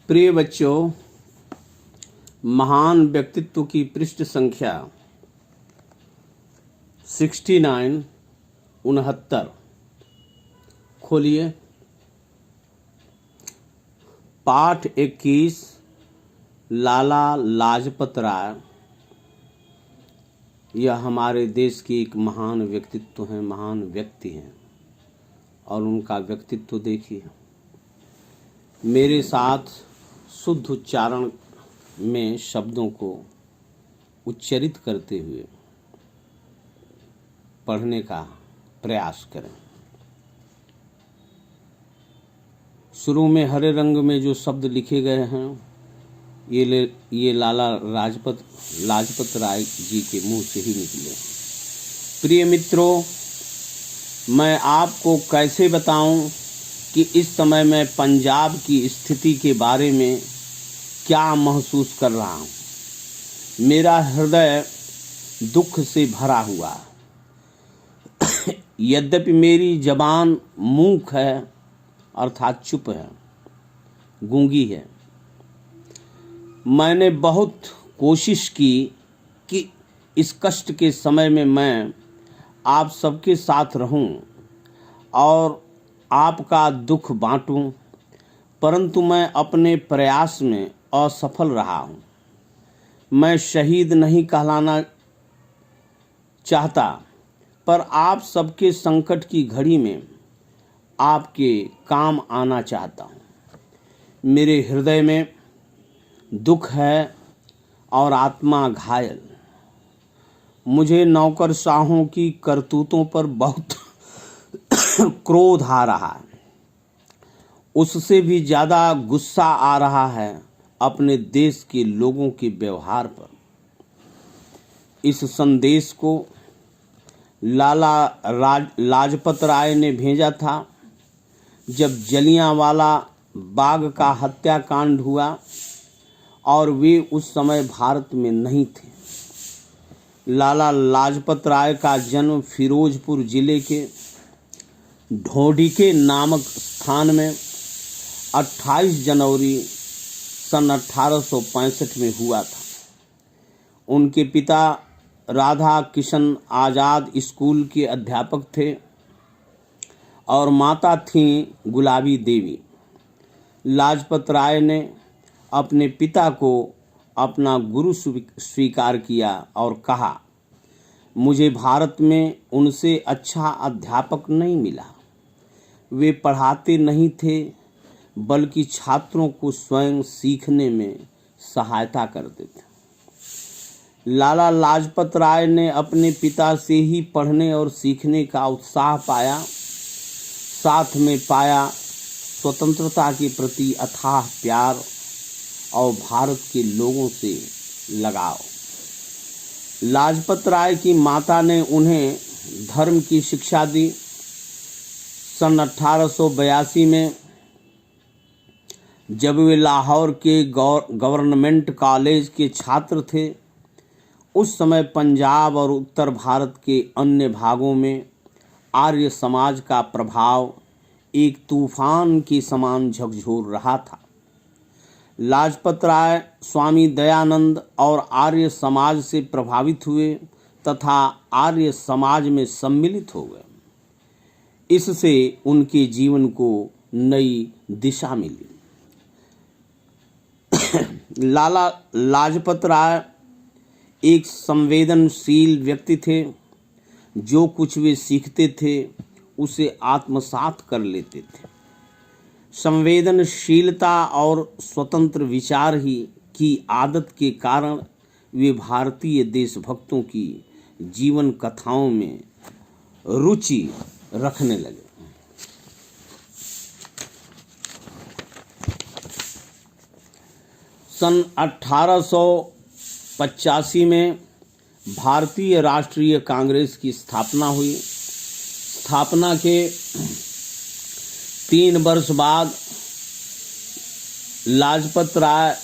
प्रिय बच्चों, महान व्यक्तित्व की पृष्ठ संख्या 69 69 खोलिए। पाठ 21 लाला लाजपत राय। यह हमारे देश के एक महान व्यक्तित्व हैं, महान व्यक्ति हैं और उनका व्यक्तित्व देखिए। मेरे साथ शुद्ध उच्चारण में शब्दों को उच्चरित करते हुए पढ़ने का प्रयास करें। शुरू में हरे रंग में जो शब्द लिखे गए हैं ये लाला लाजपत राय जी के मुंह से ही निकले। प्रिय मित्रों, मैं आपको कैसे बताऊं कि इस समय मैं पंजाब की स्थिति के बारे में क्या महसूस कर रहा हूं। मेरा हृदय दुख से भरा हुआ है। यद्यपि मेरी जबान मूक है अर्थात चुप है, गूंगी है। मैंने बहुत कोशिश की कि इस कष्ट के समय में मैं आप सबके साथ रहूं और आपका दुख बांटूं, परंतु मैं अपने प्रयास में असफल रहा हूं। मैं शहीद नहीं कहलाना चाहता, पर आप सबके संकट की घड़ी में आपके काम आना चाहता हूं। मेरे हृदय में दुख है और आत्मा घायल। मुझे नौकरशाहों की करतूतों पर बहुत क्रोध आ रहा है। उससे भी ज़्यादा गुस्सा आ रहा है अपने देश के लोगों के व्यवहार पर। इस संदेश को लाला लाजपत राय ने भेजा था जब जलियांवाला बाग का हत्याकांड हुआ और वे उस समय भारत में नहीं थे। लाला लाजपत राय का जन्म फिरोजपुर जिले के ढोंढिके नामक स्थान में 28 जनवरी सन 1865 में हुआ था। उनके पिता राधा किशन आज़ाद स्कूल के अध्यापक थे और माता थीं गुलाबी देवी। लाजपत राय ने अपने पिता को अपना गुरु स्वीकार किया और कहा, मुझे भारत में उनसे अच्छा अध्यापक नहीं मिला। वे पढ़ाते नहीं थे बल्कि छात्रों को स्वयं सीखने में सहायता करते थे। लाला लाजपत राय ने अपने पिता से ही पढ़ने और सीखने का उत्साह पाया, साथ में पाया स्वतंत्रता के प्रति अथाह प्यार और भारत के लोगों से लगाव। लाजपत राय की माता ने उन्हें धर्म की शिक्षा दी। सन 1882 में जब वे लाहौर के गवर्नमेंट कॉलेज के छात्र थे, उस समय पंजाब और उत्तर भारत के अन्य भागों में आर्य समाज का प्रभाव एक तूफान के समान झकझोर रहा था। लाजपत राय स्वामी दयानंद और आर्य समाज से प्रभावित हुए तथा आर्य समाज में सम्मिलित हो गए। इससे उनके जीवन को नई दिशा मिली। लाला लाजपत राय एक संवेदनशील व्यक्ति थे। जो कुछ वे सीखते थे उसे आत्मसात कर लेते थे। संवेदनशीलता और स्वतंत्र विचार ही की आदत के कारण वे भारतीय देशभक्तों की जीवन कथाओं में रुचि रखने लगे। सन 1885 में भारतीय राष्ट्रीय कांग्रेस की स्थापना हुई। स्थापना के 3 वर्ष बाद लाजपत राय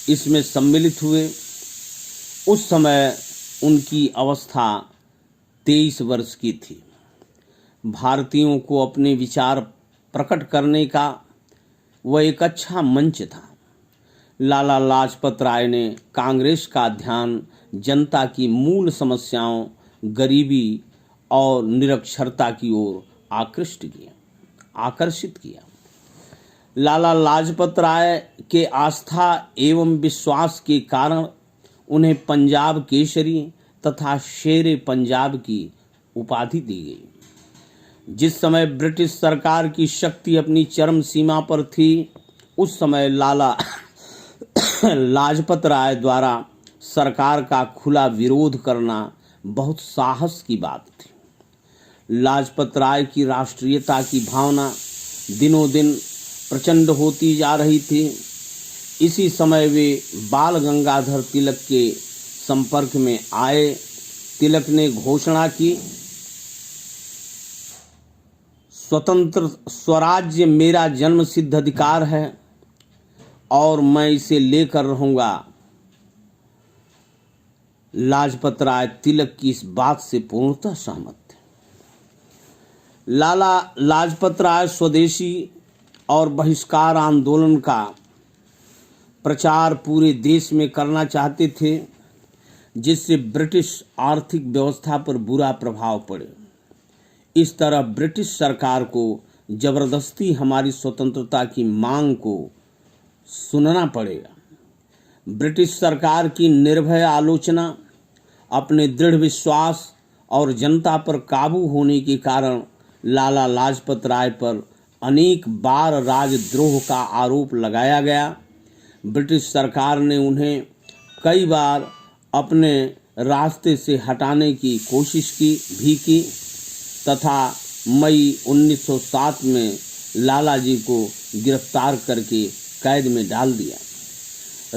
इसमें सम्मिलित हुए। उस समय उनकी अवस्था 23 वर्ष की थी। भारतीयों को अपने विचार प्रकट करने का वह एक अच्छा मंच था। लाला लाजपत राय ने कांग्रेस का ध्यान जनता की मूल समस्याओं, गरीबी और निरक्षरता की ओर आकर्षित किया। लाला लाजपत राय के आस्था एवं विश्वास के कारण उन्हें पंजाब केसरी तथा शेरे पंजाब की उपाधि दी गई। जिस समय ब्रिटिश सरकार की शक्ति अपनी चरम सीमा पर थी, उस समय लाला लाजपत राय द्वारा सरकार का खुला विरोध करना बहुत साहस की बात थी। लाजपत राय की राष्ट्रीयता की भावना दिनों दिन प्रचंड होती जा रही थी। इसी समय वे बाल गंगाधर तिलक के संपर्क में आए। तिलक ने घोषणा की, स्वतंत्र स्वराज्य मेरा जन्म सिद्ध अधिकार है और मैं इसे लेकर रहूंगा। लाजपत राय तिलक की इस बात से पूर्णतः सहमत थे। लाला लाजपत राय स्वदेशी और बहिष्कार आंदोलन का प्रचार पूरे देश में करना चाहते थे, जिससे ब्रिटिश आर्थिक व्यवस्था पर बुरा प्रभाव पड़े। इस तरह ब्रिटिश सरकार को जबरदस्ती हमारी स्वतंत्रता की मांग को सुनना पड़ेगा। ब्रिटिश सरकार की निर्भय आलोचना, अपने दृढ़ विश्वास और जनता पर काबू होने के कारण लाला लाजपत राय पर अनेक बार राजद्रोह का आरोप लगाया गया। ब्रिटिश सरकार ने उन्हें कई बार अपने रास्ते से हटाने की कोशिश की तथा मई 1907 में लाला जी को गिरफ्तार करके कैद में डाल दिया।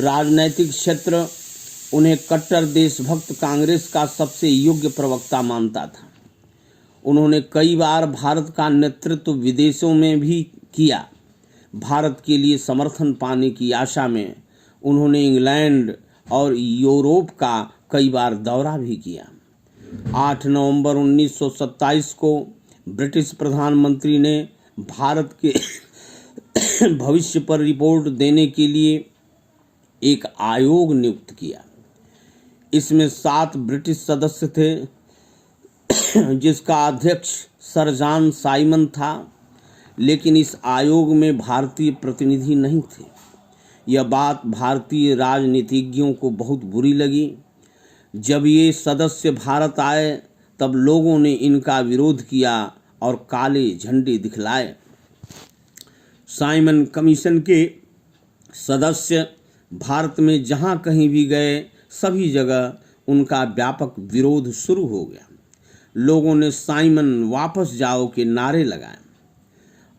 राजनैतिक क्षेत्र उन्हें कट्टर देशभक्त कांग्रेस का सबसे योग्य प्रवक्ता मानता था। उन्होंने कई बार भारत का नेतृत्व विदेशों में भी किया। भारत के लिए समर्थन पाने की आशा में उन्होंने इंग्लैंड और यूरोप का कई बार दौरा भी किया। 8 नवंबर 1927 को ब्रिटिश प्रधानमंत्री ने भारत के भविष्य पर रिपोर्ट देने के लिए एक आयोग नियुक्त किया। इसमें 7 ब्रिटिश सदस्य थे, जिसका अध्यक्ष सर जॉन साइमन था, लेकिन इस आयोग में भारतीय प्रतिनिधि नहीं थे। यह बात भारतीय राजनीतिज्ञों को बहुत बुरी लगी। जब ये सदस्य भारत आए, तब लोगों ने इनका विरोध किया और काले झंडे दिखलाए। साइमन कमीशन के सदस्य भारत में जहां कहीं भी गए, सभी जगह उनका व्यापक विरोध शुरू हो गया। लोगों ने साइमन वापस जाओ के नारे लगाए।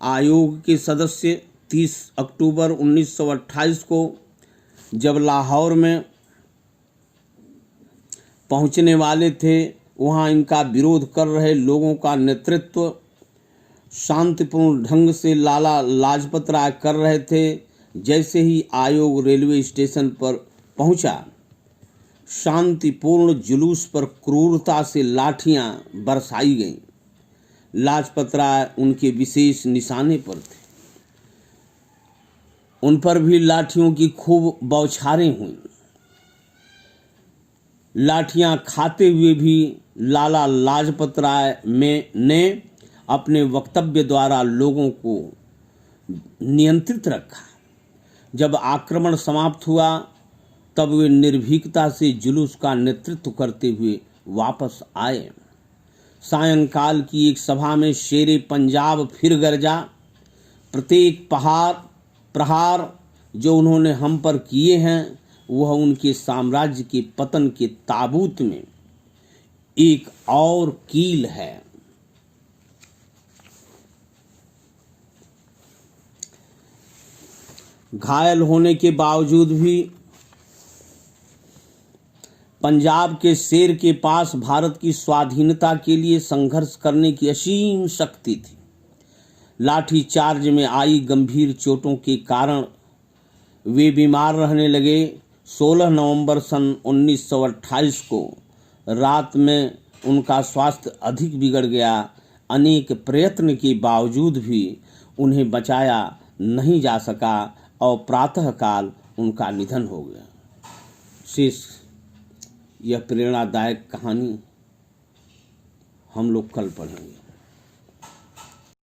आयोग के सदस्य 30 अक्टूबर 1928 को जब लाहौर में पहुंचने वाले थे, वहां इनका विरोध कर रहे लोगों का नेतृत्व शांतिपूर्ण ढंग से लाला लाजपत राय कर रहे थे। जैसे ही आयोग रेलवे स्टेशन पर पहुंचा, शांतिपूर्ण जुलूस पर क्रूरता से लाठियां बरसाई गईं। लाजपत राय उनके विशेष निशाने पर थे। उन पर भी लाठियों की खूब बौछारें हुईं। लाठियां खाते हुए भी लाला लाजपत राय ने अपने वक्तव्य द्वारा लोगों को नियंत्रित रखा। जब आक्रमण समाप्त हुआ, तब वे निर्भीकता से जुलूस का नेतृत्व करते हुए वापस आए। सायंकाल की एक सभा में शेरे पंजाब फिर गरजा। प्रत्येक प्रहार जो उन्होंने हम पर किए हैं, वह उनके साम्राज्य के पतन के ताबूत में एक और कील है। घायल होने के बावजूद भी पंजाब के शेर के पास भारत की स्वाधीनता के लिए संघर्ष करने की असीम शक्ति थी। लाठी चार्ज में आई गंभीर चोटों के कारण वे बीमार रहने लगे। 16 नवंबर सन 1928 को रात में उनका स्वास्थ्य अधिक बिगड़ गया। अनेक प्रयत्न के बावजूद भी उन्हें बचाया नहीं जा सका और प्रातःकाल उनका निधन हो गया। शेष यह प्रेरणादायक कहानी हम लोग कल पढ़ेंगे।